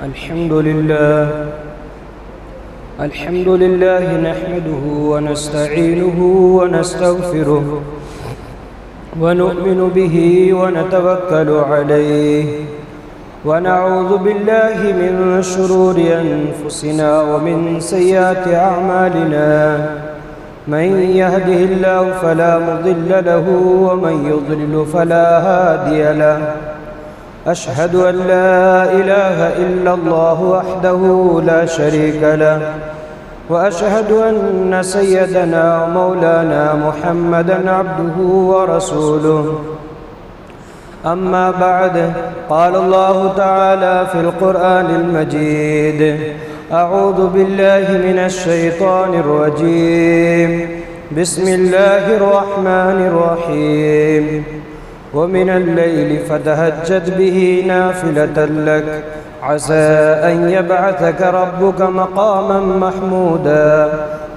الحمد لله نحمده ونستعينه ونستغفره ونؤمن به ونتوكل عليه ونعوذ بالله من شرور أنفسنا ومن سيئات أعمالنا من يهده الله فلا مضل له ومن يضلل فلا هادي له أشهد أن لا إله إلا الله وحده لا شريك له وأشهد أن سيدنا ومولانا محمدًا عبده ورسوله أما بعد قال الله تعالى في القرآن المجيد أعوذ بالله من الشيطان الرجيم بسم الله الرحمن الرحيم ومن الليل فتهجد به نافلة لك عسى أن يبعثك ربك مقاما محمودا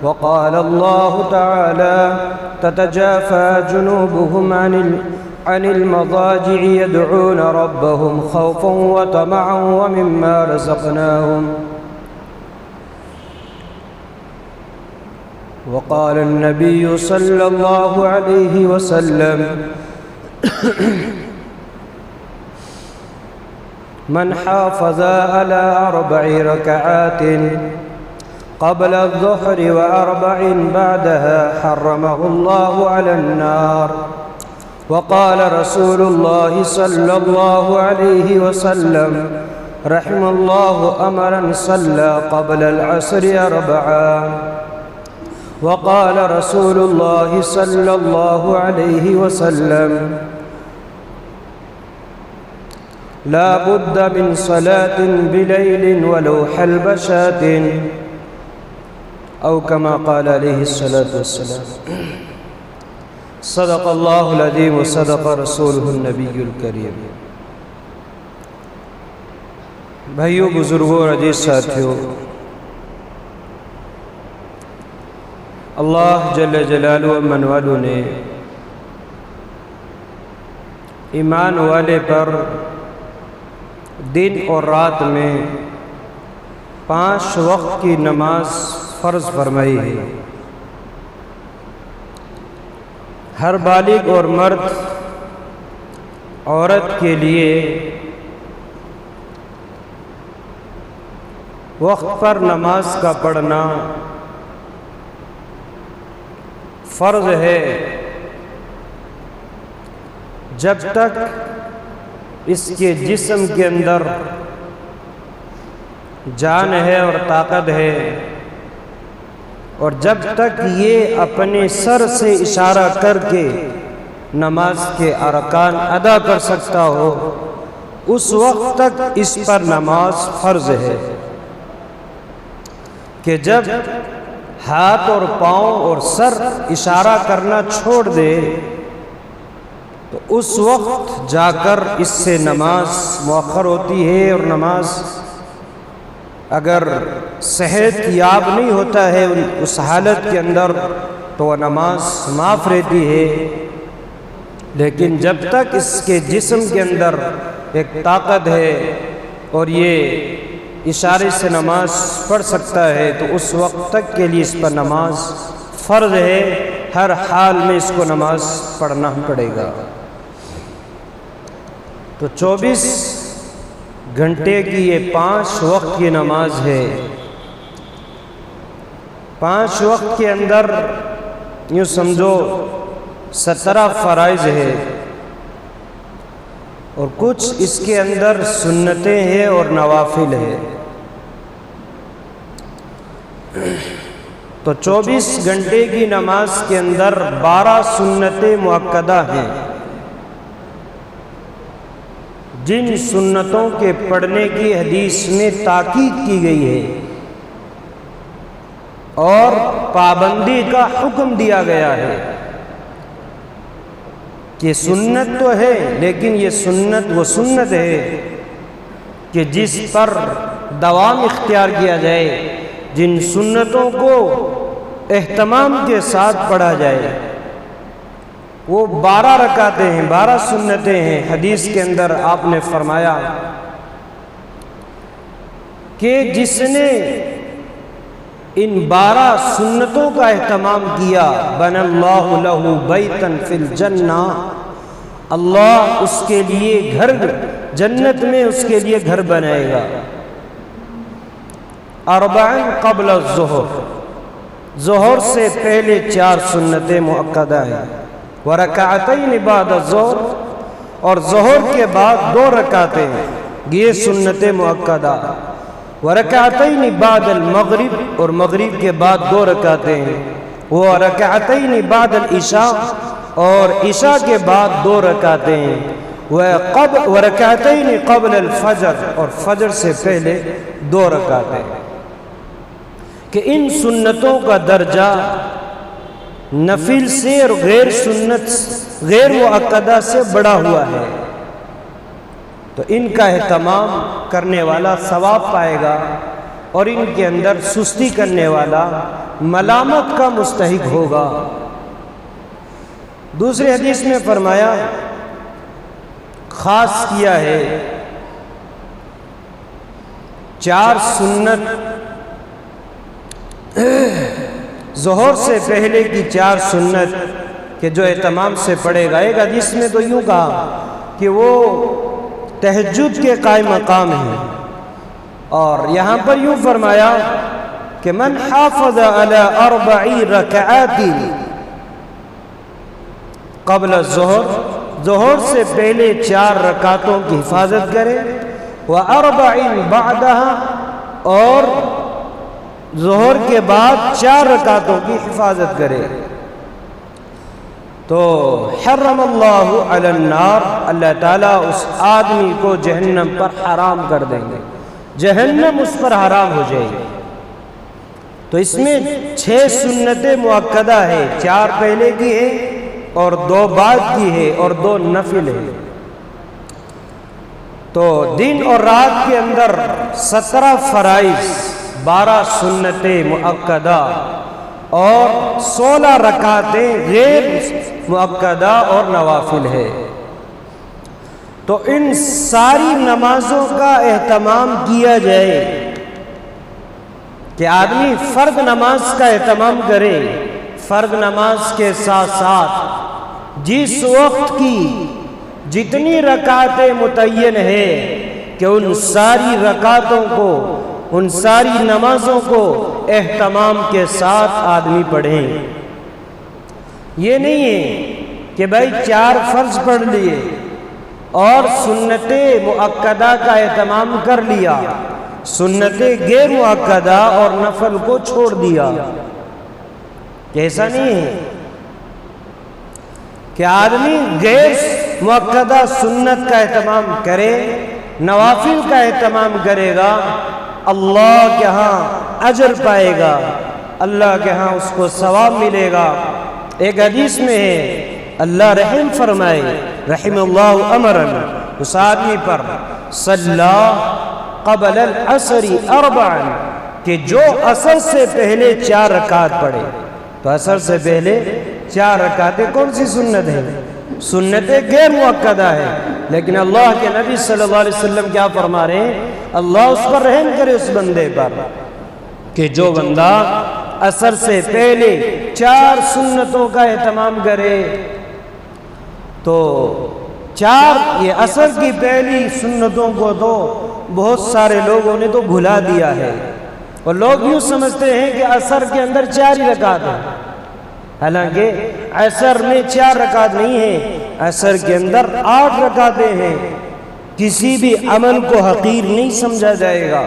وقال الله تعالى تتجافى جنوبهم عن المضاجع يدعون ربهم خوفا وطمعا ومما رزقناهم وقال النبي صلى الله عليه وسلم من حافظ على 4 ركعات قبل الظهر و4 بعدها حرمه الله على النار وقال رسول الله صلى الله عليه وسلم رحم الله أمرا صلى قبل العصر 4 وقال رسول الله صلى الله عليه وسلم لا بد من صلاة بليل ولو حلب شاة أو كما قال عليه الصلاة والسلام صدق الله العظيم وصدق رسوله النبي الكريم بھائیو بزرگوں اور عزیز ساتھیو، اللہ جل جلالہ و من والو نے ایمان والے پر دن اور رات میں 5 وقت کی نماز فرض فرمائی ہے۔ ہر بالغ اور مرد عورت کے لیے وقت پر نماز کا پڑھنا فرض ہے، جب تک اس کے جسم کے اندر جان ہے اور طاقت ہے، اور جب تک یہ اپنے سر سے اشارہ کر کے نماز کے ارکان ادا کر سکتا ہو، اس وقت تک اس پر نماز فرض ہے۔ کہ جب ہاتھ اور پاؤں اور سر اشارہ کرنا چھوڑ دے تو اس وقت جا کر اس سے نماز مؤخر ہوتی ہے، اور نماز اگر صحت یاب نہیں ہوتا ہے اس حالت کے اندر تو وہ نماز معاف رہتی ہے۔ لیکن جب تک اس کے جسم کے اندر ایک طاقت ہے اور یہ اشارے سے نماز پڑھ سکتا ہے تو اس وقت تک کے لیے اس پر نماز فرض ہے، ہر حال میں اس کو نماز پڑھنا پڑے گا۔ تو 24 گھنٹے کی یہ 5 وقت کی نماز ہے۔ 5 وقت کے اندر یوں سمجھو 17 فرائض ہے، اور کچھ اس کے اندر سنتیں ہیں اور نوافل ہے۔ تو 24 گھنٹے کی نماز کے اندر 12 سنتیں مؤکدہ ہیں، جن سنتوں کے پڑھنے کی حدیث میں تاکید کی گئی ہے اور پابندی کا حکم دیا گیا ہے کہ سنت تو ہے، لیکن یہ سنت وہ سنت ہے کہ جس پر دوام اختیار کیا جائے، جن سنتوں کو اہتمام کے ساتھ پڑھا جائے۔ وہ 12 رکعتیں ہیں، 12 سنتیں ہیں۔ حدیث کے اندر آپ نے فرمایا کہ جس نے ان 12 سنتوں کا اہتمام کیا، بنى اللہ لہ بیتا فی الجنہ، اللہ اس کے لیے گھر جنت میں اس کے لیے گھر بنائے گا۔ 40 قبل الظہر، ظہر سے پہلے 4 سنتیں مؤکدہ ہیں، ورکعتین بعد الظہر، اور ظہر کے بعد 2 رکعتیں ہیں، یہ سنت مؤکدہ، ورکعتین بعد المغرب، اور مغرب کے بعد 2 رکعتیں ہیں، ورکعتین بعد العشاء، اور عشاء کے بعد 2 رکعتیں ہیں، ورکعتین قبل الفجر، اور فجر سے پہلے 2 رکعتیں، کہ ان سنتوں کا درجہ نفل سے اور غیر سنت غیر مؤکدہ سے بڑا ہوا ہے، تو ان کا اہتمام کرنے والا ثواب پائے گا، اور ان کے اندر سستی کرنے والا ملامت کا مستحق ہوگا۔ دوسری حدیث میں فرمایا، خاص کیا ہے 4 سنت، ظہر سے پہلے کی 4 سنت کہ جو اہتمام سے پڑھے گا۔ ایک حدیث میں تو یوں کہا کہ وہ تہجد کے قائم مقام ہیں، اور یہاں پر یوں فرمایا کہ من حافظ علی 4 رکعات قبل الظہر، ظہر سے پہلے 4 رکعتوں کی حفاظت کرے، و4 بعدها، اور ظہر کے بعد 4 رکعتوں کی حفاظت کرے، تو حرم اللہ علی النار، اللہ تعالیٰ اس آدمی کو جہنم پر حرام کر دیں گے، جہنم اس پر حرام ہو جائے گی۔ تو اس میں 6 سنتیں مؤکدہ ہے، 4 پہلے کی ہے اور 2 بعد کی ہے اور 2 نفل ہے۔ تو دن اور رات کے اندر 17 فرائض، 12 سنتیں مؤکدہ اور 16 رکعتیں غیر مؤکدہ اور نوافل ہے۔ تو ان ساری نمازوں کا اہتمام کیا جائے، کہ آدمی فرض نماز کا اہتمام کرے، فرض نماز کے ساتھ ساتھ جس وقت کی جتنی رکعتیں متعین ہے کہ ان ساری رکعتوں کو، ان ساری نمازوں کو اہتمام کے ساتھ آدمی پڑھیں۔ یہ نہیں ہے کہ بھائی 4 فرض پڑھ لیے اور سنت مؤکدہ کا اہتمام کر لیا، سنت غیر مؤکدہ اور نفل کو چھوڑ دیا، ایسا نہیں ہے کہ آدمی غیر مؤکدہ سنت کا اہتمام کرے، نوافل کا اہتمام کرے گا، اللہ کے ہاں اجر پائے گا، اللہ کے ہاں اس کو ثواب ملے گا۔ ایک حدیث میں ہے، اللہ رحم فرمائے، رحم اللہ امرن، اس آدمی پر صلی قبل العصر 4، کہ جو عصر سے پہلے 4 رکعت پڑھے۔ تو عصر سے پہلے 4 رکعتیں کون سی سنت ہے؟ سنتیں غیر مؤکدہ ہے، لیکن اللہ کے نبی صلی اللہ علیہ وسلم کیا فرما رہے ہیں؟ اللہ اس پر رحم کرے، اس بندے پر، کہ جو بندہ عصر سے پہلے 4 سنتوں کا اہتمام کرے۔ تو 4 یہ عصر کی پہلی سنتوں کو تو بہت سارے لوگوں نے تو بھلا دیا ہے، اور لوگ یوں سمجھتے ہیں کہ عصر کے اندر 4 ہی رکعت ہیں، حالانکہ عصر میں 4 رکعت نہیں ہے، عصر کے اندر 8 رکعتیں ہیں۔ کسی بھی عمل کو حقیر نہیں سمجھا جائے گا،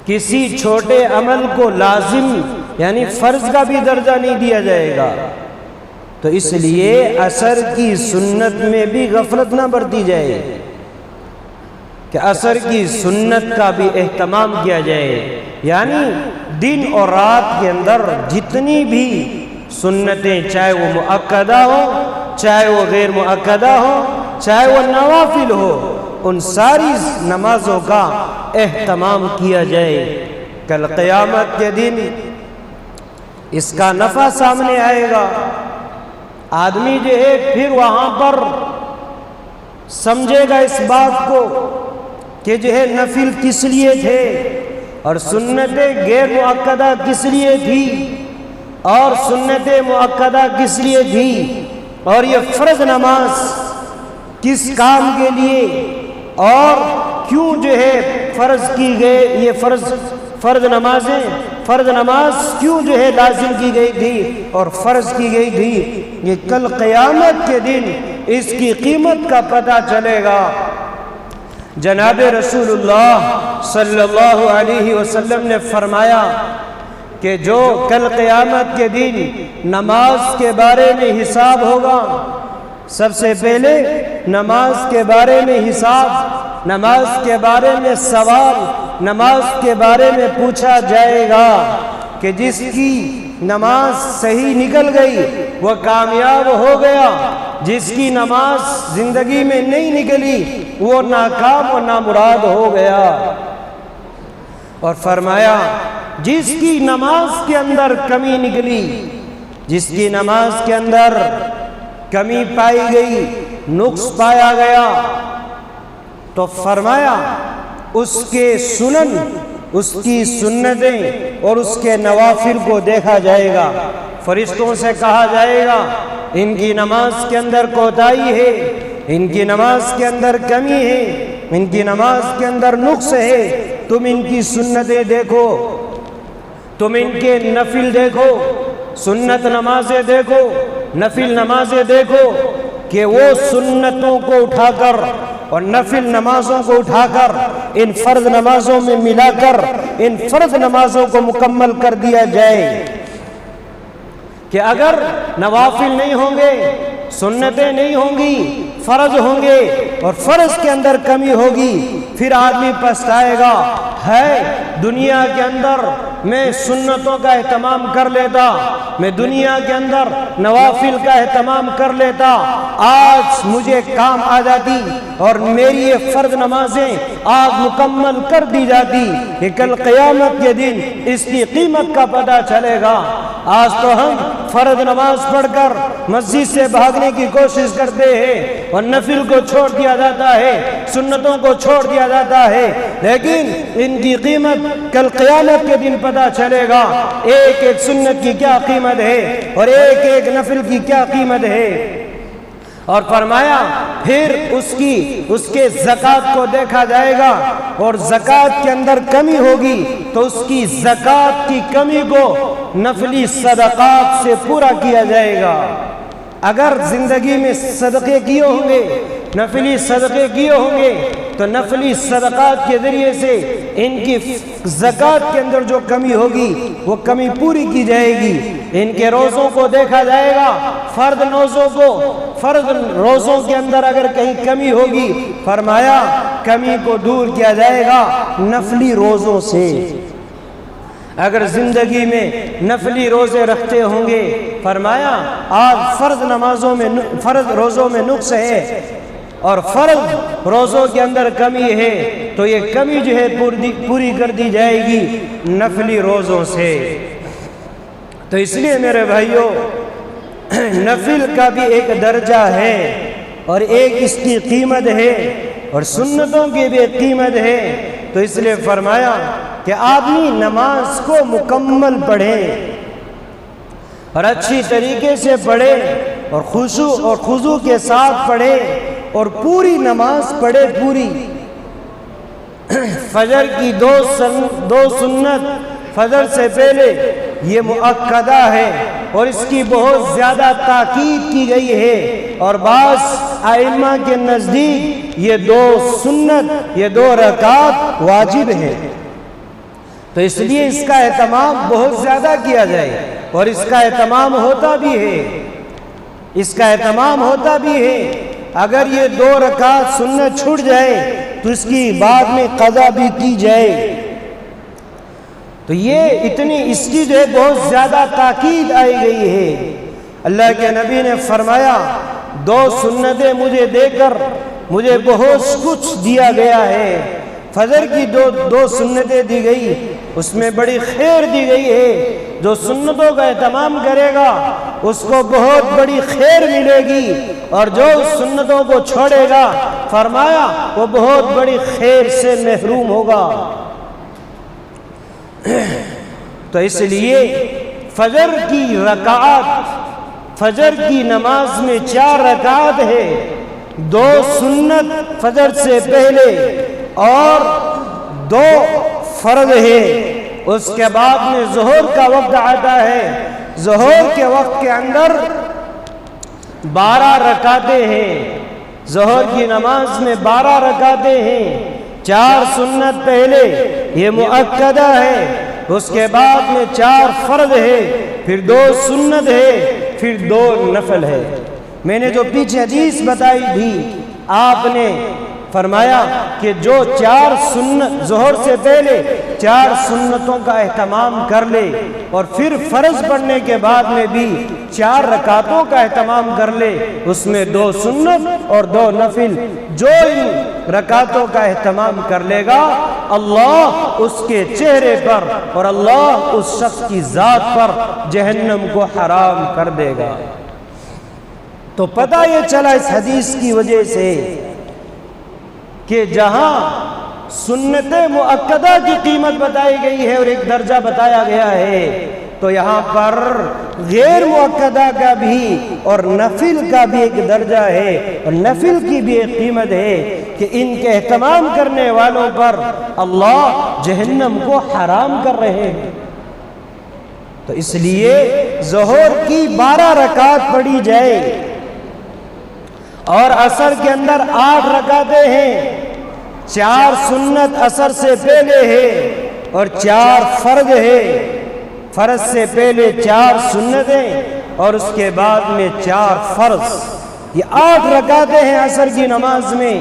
کسی چھوٹے عمل کو لازم یعنی فرض کا بھی درجہ نہیں دیا جائے گا۔ تو اس لیے عصر کی سنت میں بھی غفلت نہ برتی جائے، کہ عصر کی سنت کا بھی اہتمام کیا جائے، یعنی دن اور رات کے اندر جتنی بھی سنتیں، چاہے وہ مؤکدہ ہو، چاہے وہ غیر مؤکدہ ہو، چاہے وہ نوافل ہو، ان ساری نمازوں کا اہتمام کیا جائے۔ کل قیامت کے دن اس کا نفع سامنے آئے گا، آدمی جو ہے پھر وہاں پر سمجھے گا اس بات کو کہ جو ہے نفل کس لیے تھے اور سنتیں غیر مؤکدہ کس لیے تھی اور سنتیں مؤکدہ کس لیے تھی اور یہ فرض نماز کس کام کے لیے اور کیوں جو ہے فرض کی گئی یہ فرض نماز کیوں جو ہے لازم کی گئی تھی اور فرض کی گئی تھی، یہ کل قیامت کے دن اس کی قیمت کا پتہ چلے گا۔ جناب رسول اللہ صلی اللہ علیہ وسلم نے فرمایا کہ جو کل قیامت کے دن نماز کے بارے میں حساب ہوگا، سب سے پہلے نماز کے بارے میں حساب، نماز کے بارے میں سوال، نماز کے بارے میں پوچھا جائے گا کہ جس کی نماز صحیح نکل گئی وہ کامیاب ہو گیا، جس کی نماز زندگی میں نہیں نکلی وہ ناکام و نامراد ہو گیا۔ اور فرمایا جس کی نماز کے اندر کمی نکلی، جس کی نماز کے اندر کمی پائی گئی، نقص پایا گیا، تو فرمایا اس کے سنن، اس کی سنتیں اور اس کے نوافل کو دیکھا جائے گا۔ فرشتوں سے کہا جائے گا ان کی نماز کے اندر کوتاہی ہے، ان کی نماز کے اندر کمی ہے، ان کی نماز کے اندر نقص ہے، تم ان کی سنتیں دیکھو، تم ان کے نفل دیکھو، سنت نمازیں دیکھو، نفل نمازیں دیکھو کہ وہ سنتوں کو اٹھا کر اور نفل نمازوں کو اٹھا کر ان فرض نمازوں میں ملا کر ان فرض نمازوں کو مکمل کر دیا جائے کہ اگر نوافل نہیں ہوں گے، سنتیں نہیں ہوں گی، فرض ہوں گے اور فرض کے اندر کمی ہوگی، پھر آدمی پچھتائے گا، ہے دنیا کے اندر میں سنتوں کا اہتمام کر لیتا، میں دنیا کے اندر نوافل کا اہتمام کر لیتا، آج مجھے کام آ جاتی اور میری یہ فرض نمازیں آج مکمل کر دی جاتی کہ کل قیامت کے دن اس کی قیمت کا پتہ چلے گا۔ آج تو ہم فرض نماز پڑھ کر مسجد سے بھاگنے کی کوشش کرتے ہیں اور نفل کو چھوڑ دیا جاتا ہے، سنتوں کو چھوڑ دیا جاتا ہے، لیکن ان کی قیمت کل قیامت کے دن پتہ چلے گا، ایک ایک سنت کی کیا قیمت ہے اور ایک ایک نفل کی کیا قیمت ہے۔ اور فرمایا پھر اس کے زکوٰۃ کو دیکھا جائے گا اور زکوٰۃ کے اندر کمی ہوگی تو اس کی زکوٰۃ کی کمی کو نفلی صدقات سے پورا کیا جائے گا۔ اگر زندگی میں صدقے کیے ہوں گے، نفلی صدقے کیے ہوں گے تو نفلی صدقات کے ذریعے سے ان کی زکوٰۃ کے اندر جو کمی ہوگی وہ کمی پوری کی جائے گی۔ ان کے روزوں کو دیکھا جائے گا، فرض روزوں کے اندر اگر کہیں کمی ہوگی، فرمایا کمی کو دور کیا جائے گا نفلی روزوں سے۔ اگر زندگی میں نفلی روزے رکھتے ہوں گے، فرمایا آج فرض روزوں میں نقص ہے اور فرض روزوں کے اندر کمی ہے تو یہ کمی جو ہے پوری کر دی جائے گی نفلی روزوں سے۔ تو اس لیے میرے بھائیوں، نفل کا بھی ایک درجہ ہے اور ایک اس کی قیمت ہے اور سنتوں کی بھی ایک قیمت ہے۔ تو اس لیے فرمایا کہ آدمی نماز کو مکمل پڑھے اور اچھی طریقے سے پڑھے اور خشوع اور خضوع کے ساتھ پڑھے اور پوری نماز پڑھے، پوری۔ فجر کی دو سنت فجر سے پہلے یہ مؤکدہ ہے اور اس کی بہت زیادہ تاکید کی گئی ہے اور بعض ائمہ کے نزدیک یہ 2 سنت، یہ 2 رکعات واجب ہے۔ تو اس لیے اس کا اہتمام بہت زیادہ کیا جائے اور اس کا اہتمام ہوتا بھی ہے، اس کا اہتمام ہوتا بھی ہے۔ اگر یہ 2 رکعت سنت چھوٹ جائے تو اس کی بعد میں قضا بھی کی جائے۔ تو یہ اس کی جو ہے بہت زیادہ تاکید آئی گئی ہے۔ اللہ کے نبی نے فرمایا 2 سنتیں مجھے دے کر مجھے بہت کچھ دیا گیا ہے۔ فجر کی 2 سنتیں دی گئی، اس میں بڑی خیر دی گئی ہے۔ جو سنتوں کا اہتمام کرے گا اس کو بہت بڑی خیر ملے گی، اور جو سنتوں کو چھوڑے گا فرمایا وہ بہت بڑی خیر سے محروم ہوگا۔ تو اس لیے فجر کی رکعت، فجر کی نماز میں 4 رکعت ہے، 2 سنت فجر سے پہلے اور 2 فرض ہے۔ اس کے بعد میں ظہر کا وقت آتا ہے، ظہر کے وقت کے اندر 12 رکعتیں ہیں، ظہر کی نماز میں 12 رکعتیں ہیں، 4 سنت پہلے یہ مؤکدہ ہے، اس کے بعد میں 4 فرض ہے، پھر 2 سنت ہے، پھر 2 نفل ہے۔ میں نے جو پیچھے حدیث بتائی تھی، آپ نے فرمایا کہ جو 4 سنت ظہر سے پہلے 4 سنتوں کا اہتمام کر لے اور پھر فرض پڑھنے کے بعد میں بھی 4 رکعتوں کا اہتمام کر لے، اس میں 2 سنت اور 2 نفل، جو ان رکعتوں کا اہتمام کر لے گا اللہ اس کے چہرے پر اور اللہ اس شخص کی ذات پر جہنم کو حرام کر دے گا۔ تو پتہ یہ چلا اس حدیث کی وجہ سے کہ جہاں سنت مؤکدہ کی قیمت بتائی گئی ہے اور ایک درجہ بتایا گیا ہے، تو یہاں پر غیر مؤکدہ کا بھی اور نفل کا بھی ایک درجہ ہے، اور نفل کی بھی ایک قیمت ہے کہ ان کے اہتمام کرنے والوں پر اللہ جہنم کو حرام کر رہے ہیں۔ تو اس لیے ظہر کی 12 رکعت پڑھی جائے، اور عصر کے اندر 8 رکعتیں ہیں، 4 سنت عصر سے پہلے ہے اور 4 فرض ہے، فرض سے پہلے 4 سنتیں اور اس کے بعد میں 4 فرض، یہ 8 رکعتیں ہیں عصر کی نماز میں۔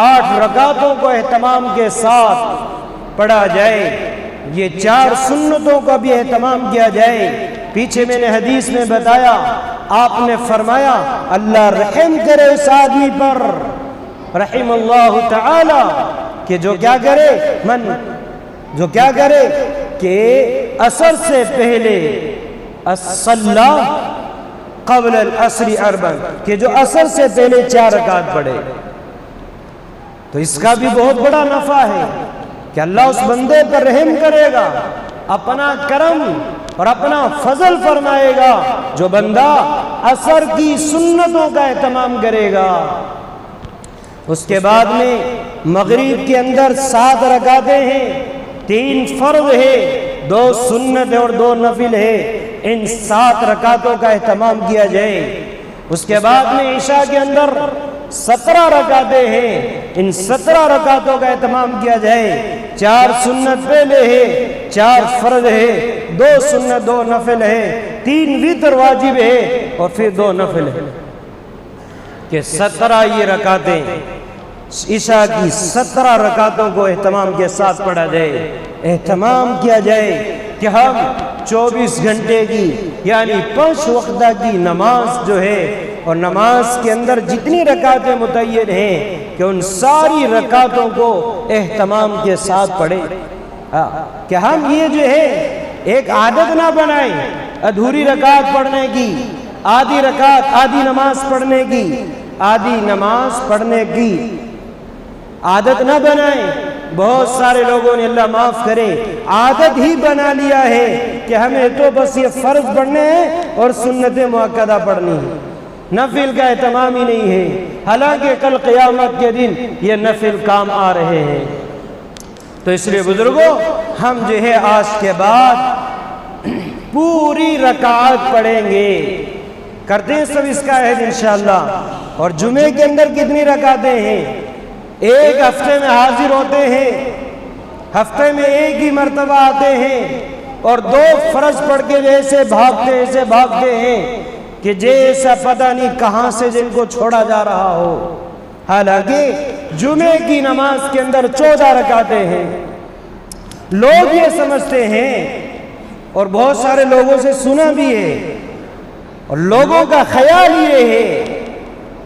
8 رکعتوں کو اہتمام کے ساتھ پڑھا جائے، یہ 4 سنتوں کا بھی اہتمام کیا جائے۔ پیچھے میں نے حدیث میں بتایا، آپ نے فرمایا اللہ رحم کرے اس آدمی پر، رحم اللہ تعالی، کہ جو کیا کرے کہ عصر سے پہلے الصلاۃ قبل العصر 4، کہ جو عصر سے پہلے 4 رکعت پڑھے۔ تو اس کا بھی بہت بڑا نفع ہے کہ اللہ اس بندے پر رحم کرے گا، اپنا کرم اور اپنا فضل فرمائے گا جو بندہ عصر کی سنتوں کا اہتمام کرے گا۔ اس کے بعد میں مغرب کے اندر 7 رکعتیں ہیں، 3 فرض ہے، 2 سنت اور 2 نفل ہے، ان 7 رکعتوں کا اہتمام کیا جائے۔ اس کے بعد میں عشاء کے اندر 17 رکعتیں ہیں، ان 17 رکعتوں کا اہتمام کیا جائے۔ 4 سنت پہلے ہے، 4 فرض ہے، 2 سنت 2 نفل ہے، 3 وتر واجب ہے اور پھر 2 نفل ہے، کہ 17 یہ رکعتیں عشاء کی 17 رکعتوں کو اہتمام کے ساتھ پڑھا جائے۔ اہتمام کیا جائے کہ ہم 24 گھنٹے کی یعنی 5 وقتہ کی نماز جو ہے، اور نماز کے اندر جتنی رکعتیں متعین ہیں کہ ان ساری رکعتوں کو اہتمام کے ساتھ پڑھیں، کہ ہم یہ جو ہے ایک عادت نہ بنائیں ادھوری رکعت پڑھنے کی، آدھی رکعت آدھی نماز پڑھنے کی، آدھی نماز پڑھنے کی عادت نہ بنائیں۔ بہت سارے لوگوں نے اللہ معاف کرے عادت ہی بنا لیا ہے کہ ہمیں تو بس یہ فرض پڑھنے ہیں اور سنت مؤکدہ پڑھنی ہے، نفل کا اہتمام ہی نہیں ہے، حالانکہ کل قیامت کے دن یہ نفل کام آ رہے ہیں۔ تو اس لیے بزرگوں، ہم جو ہے آج کے بعد پوری رکعت پڑھیں گے، کرتے ہیں سب اس کا عہد انشاءاللہ۔ اور جمعے کے اندر کتنی رکعتیں ہیں؟ ایک ہفتے میں حاضر ہوتے ہیں، ہفتے میں ایک ہی مرتبہ آتے ہیں، اور 2 فرض پڑھ کے ایسے بھاگتے ہیں کہ جیسا پتہ نہیں کہاں سے جن کو چھوڑا جا رہا ہو۔ حالانکہ جمعے کی نماز کے اندر 14 رکعتیں ہیں۔ لوگ یہ سمجھتے ہیں، اور بہت سارے لوگوں سے سنا بھی ہے، اور لوگوں کا خیال یہ ہے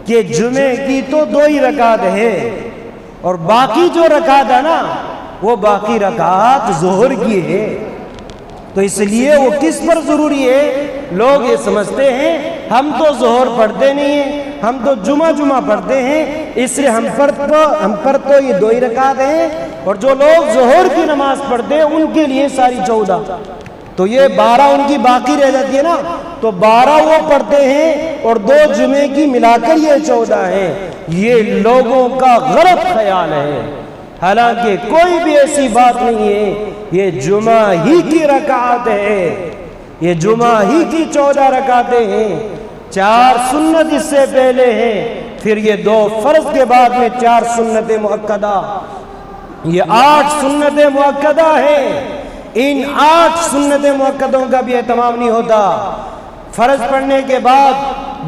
کہ جمعے کی تو 2 ہی رکعت ہے، اور باقی جو رکعت ہے نا وہ باقی رکعت ظہر کی ہے۔ تو اس لیے وہ کس پر ضروری ہے؟ لوگ یہ سمجھتے ہیں ہم تو ظہر پڑھتے نہیں ہیں، ہم تو جمعہ پڑھتے ہیں، اس لیے ہم پر تو یہ 2 ہی رکعت ہیں، اور جو لوگ ظہر کی نماز پڑھتے ہیں ان کے لیے ساری 14، تو یہ 12 ان کی باقی رہ جاتی ہے نا، تو 12 وہ پڑھتے ہیں اور 2 جمعے کی ملا کر یہ 14 ہیں۔ یہ لوگوں کا غلط خیال ہے، حالانکہ کوئی بھی ایسی بات نہیں ہے، یہ جمعہ ہی کی رکعت ہے، یہ جمعہ ہی کی 14 رکعتیں ہیں، 4 سنت اس سے پہلے ہیں، پھر یہ 2 فرض کے بعد میں 4 سنت مؤکدہ، یہ 8 سنت مؤکدہ ہیں۔ ان 8 سنت مؤکدوں کا بھی اہتمام نہیں ہوتا۔ فرض پڑھنے کے بعد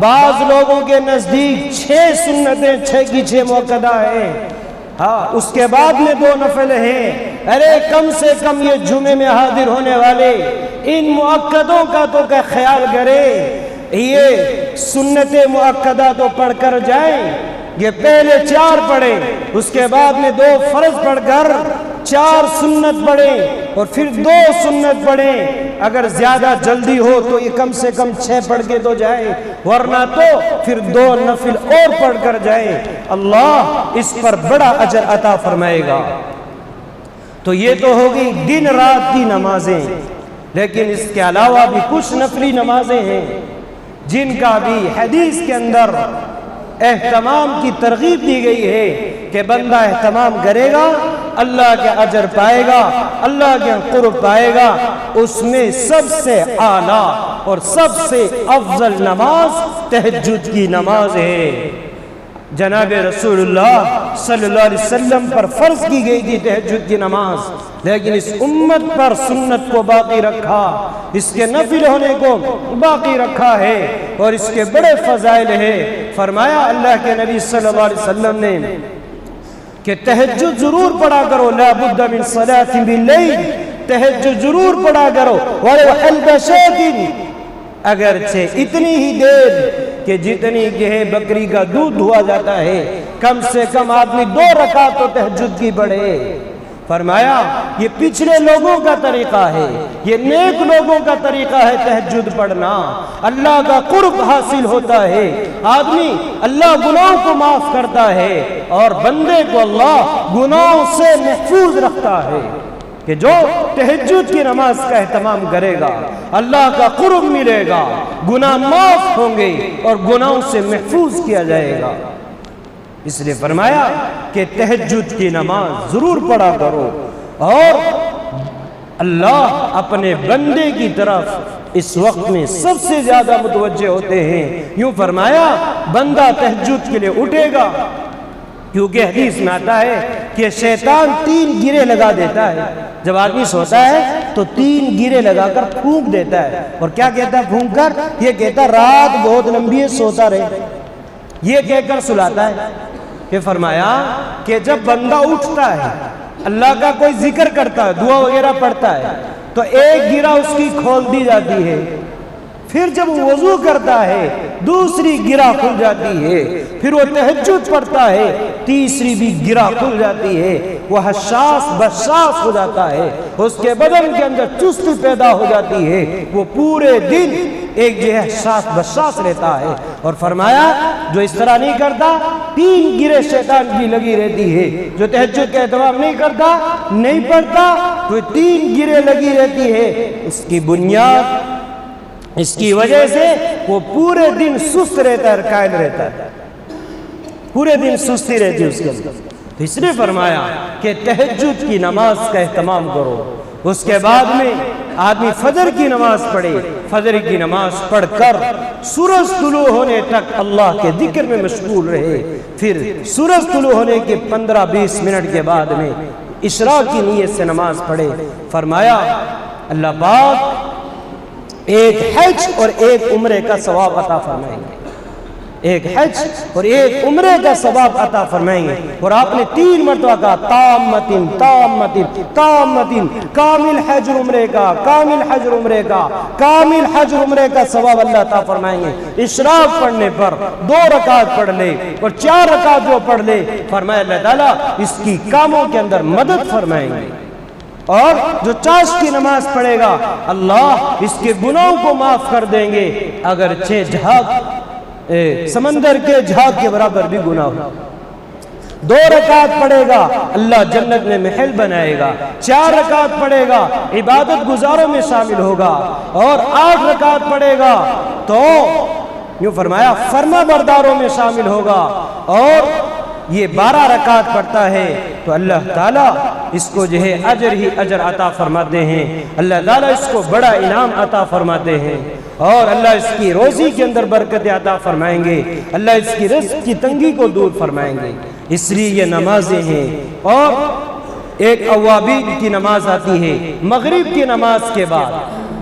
بعض لوگوں کے نزدیک 6 سنتیں 6 کی 6 مؤکدہ ہیں، ہاں اس کے بعد میں 2 نفل ہیں۔ ارے کم سے کم یہ جمعے میں حاضر ہونے والے ان مؤکدوں کا تو کیا خیال کرے، یہ سنت مؤکدہ تو پڑھ کر جائیں، یہ پہلے 4 پڑھیں، اس کے بعد میں 2 فرض پڑھ کر 4 سنت پڑھیں اور پھر 2 سنت پڑھیں۔ اگر زیادہ جلدی ہو تو یہ کم سے کم 6 پڑھ کے تو جائیں، ورنہ تو پھر 2 نفل اور پڑھ کر جائیں، اللہ اس پر بڑا اجر عطا فرمائے گا۔ تو یہ تو ہوگی دن رات کی نمازیں، لیکن اس کے علاوہ بھی کچھ نفلی نمازیں ہیں جن کا بھی حدیث کے اندر اہتمام کی ترغیب دی گئی ہے کہ بندہ اہتمام کرے گا اللہ کے اجر پائے گا، اللہ کے قرب پائے گا۔ اس میں سب سے اعلیٰ اور سب سے افضل نماز تہجد کی نماز ہے۔ جناب رسول اللہ صلی اللہ علیہ وسلم پر فرض کی گئی تھی تہجد کی نماز، لیکن اس امت پر سنت کو باقی رکھا، اس کے نفل ہونے کو باقی رکھا ہے اور اس کے بڑے فضائل ہیں۔ فرمایا اللہ کے نبی صلی اللہ علیہ وسلم نے کہ تہجد ضرور پڑھا کرو، لا بد من صلاۃ باللیل، تہجد ضرور پڑھا کرو، ولو حلب شاۃ، اگرچہ اتنی ہی دیر کہ جتنی کہ ہے بکری کا دودھ دھوا جاتا ہے، کم سے کم آدمی 2 رکعت تو تہجد کی پڑھے۔ فرمایا یہ پچھلے لوگوں کا طریقہ ہے، یہ نیک لوگوں کا طریقہ ہے تہجد پڑھنا، اللہ کا قرب حاصل ہوتا ہے، آدمی اللہ گناہوں کو معاف کرتا ہے اور بندے کو اللہ گناہوں سے محفوظ رکھتا ہے۔ کہ جو تہجد کی نماز کا اہتمام کرے گا اللہ کا قرب ملے گا، گناہ معاف ہوں گے اور گناہوں سے محفوظ کیا جائے گا۔ اس لیے فرمایا کہ تہجد کی نماز ضرور پڑھا کرو، اور اللہ اپنے بندے کی طرف اس وقت میں سب سے زیادہ متوجہ ہوتے ہیں۔ یوں فرمایا بندہ تہجد کے لیے اٹھے گا، کیونکہ حدیث میں آتا ہے کہ شیطان 3 گرے لگا دیتا ہے، جب آدمی سوتا ہے تو 3 گرے لگا کر پھونک دیتا ہے، اور کیا کہتا ہے پھونک کر؟ یہ کہتا ہے رات بہت لمبی ہے سوتا رہے، یہ کہہ کر سلاتا ہے۔ کہ فرمایا کہ جب بندہ اٹھتا ہے اللہ کا کوئی ذکر کرتا ہے، دعا وغیرہ پڑھتا ہے، تو 1 گرہ اس کی کھول دی جاتی ہے، پھر جب وضو کرتا ہے دوسری گرہ کھل جاتی ہے، پھر وہ تہجد پڑھتا ہے تیسری بھی گرہ کھل جاتی ہے، وہ حساس بساس ہو جاتا ہے، اس کے بدن کے اندر چستی پیدا ہو جاتی ہے، وہ پورے دن ایک جو ہے حساس بساس رہتا ہے۔ اور فرمایا جو اس طرح نہیں کرتا 3 گرے شیطان کی لگی رہتی ہے، جو تہجد کا اہتمام نہیں کرتا نہیں پڑھتا تو 3 گرے لگی رہتی ہے۔ اس کی بنیاد اس کی وجہ سے وہ پورے دن سست رہتا ہے، قائل رہتا ہے، پورے دن سستی رہتی ہے اس کے اندر۔ تو اس نے فرمایا کہ تہجد کی نماز کا اہتمام کرو۔ اس کے بعد میں آدمی فجر کی نماز پڑھے، فجر کی نماز پڑھ کر سورج طلوع ہونے تک اللہ کے ذکر میں مشغول رہے، پھر سورج طلوع ہونے کے 15-20 منٹ کے بعد میں اشراق کی نیت سے نماز پڑھے۔ فرمایا اللہ پاک ایک حج اور ایک عمرے کا ثواب عطا فرمائیں گے، ایک حج اور ایک عمرے کا ثواب عطا فرمائیں گے۔ اور آپ نے 3 مرتبہ کہا تامتن تامتن تامتن، کامل حج عمرے کا، کامل حج عمرے کا، کامل حج عمرے کا ثواب اللہ عطا فرمائیں گے۔ اشراق پڑھنے پر 2 رکعت پڑھ لے اور 4 رکعت جو پڑھ لے، فرمایا اللہ تعالیٰ اس کی کاموں کے اندر مدد فرمائیں گے۔ اور جو چاشت کی نماز پڑھے گا اللہ اس کے گناہوں کو معاف کر دیں گے، اگرچہ جھاگ سمندر کے جھاگ کے برابر بھی گناہ ہو۔ 2 رکعت پڑھے گا اللہ جنت میں محل بنائے گا، 4 رکعت پڑھے گا عبادت گزاروں میں شامل ہوگا، اور 8 رکعت پڑھے گا تو یوں فرمایا فرما برداروں میں شامل ہوگا، اور یہ 12 رکعت پڑھتا ہے تو اللہ تعالیٰ اس کو جو ہے اجر ہی اجر عطا فرماتے ہیں، اللہ تعالیٰ اس کو بڑا انعام عطا فرماتے ہیں، اور اللہ اس کی روزی کے اندر برکت عطا فرمائیں گے، اللہ اس کی رزق کی تنگی کو دور فرمائیں گے۔ اس لیے یہ نمازیں ہیں۔ اور ایک اوابین کی نماز آتی ہے مغرب کی نماز کے بعد،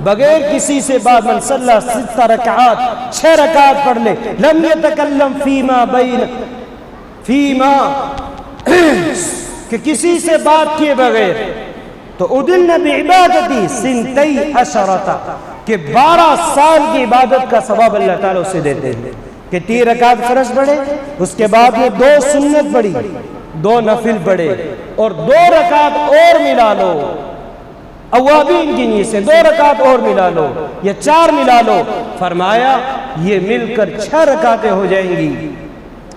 بغیر کسی سے بات، من صلی 6 رکعات 6 رکعت پڑھ لے، لم یتکلم فیما کہ کسی سے بات کیے بغیر، تو ادلن بعبادتی 12 کہ 12 سال کی عبادت کا ثواب اللہ تعالیٰ اسے دیتے ہیں، کہ 3 رکعت فرض پڑھے، اس کے بعد میں 2 سنت پڑھی، 2 نفل پڑھے، اور 2 رکعت اور ملا لو، اوابین کی نیت سے 2 رکعت اور ملا لو یا 4 ملا لو، فرمایا یہ مل کر 6 رکعتیں ہو جائیں گی،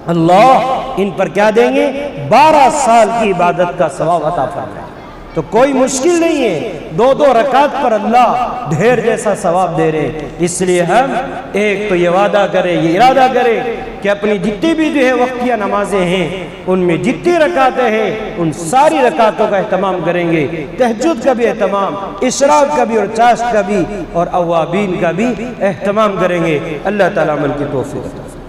اللہ ان پر کیا دیں گے؟ 12 سال کی عبادت کا ثواب عطا فرمائے۔ تو کوئی مشکل نہیں ہے، 2 رکعت پر اللہ ڈھیر جیسا ثواب دے رہے ہیں۔ اس لیے ہم ایک تو یہ وعدہ کریں، یہ ارادہ کریں کہ اپنی جتنی بھی جو ہے وقتیہ نمازیں ہیں ان میں جتنی رکعتیں ہیں ان ساری رکعتوں کا اہتمام کریں گے، تہجد کا بھی اہتمام، اشراق کا بھی اور چاشت کا بھی اور اوابین کا بھی اہتمام کریں گے۔ اللہ تعالیٰ عمل کی توفیق۔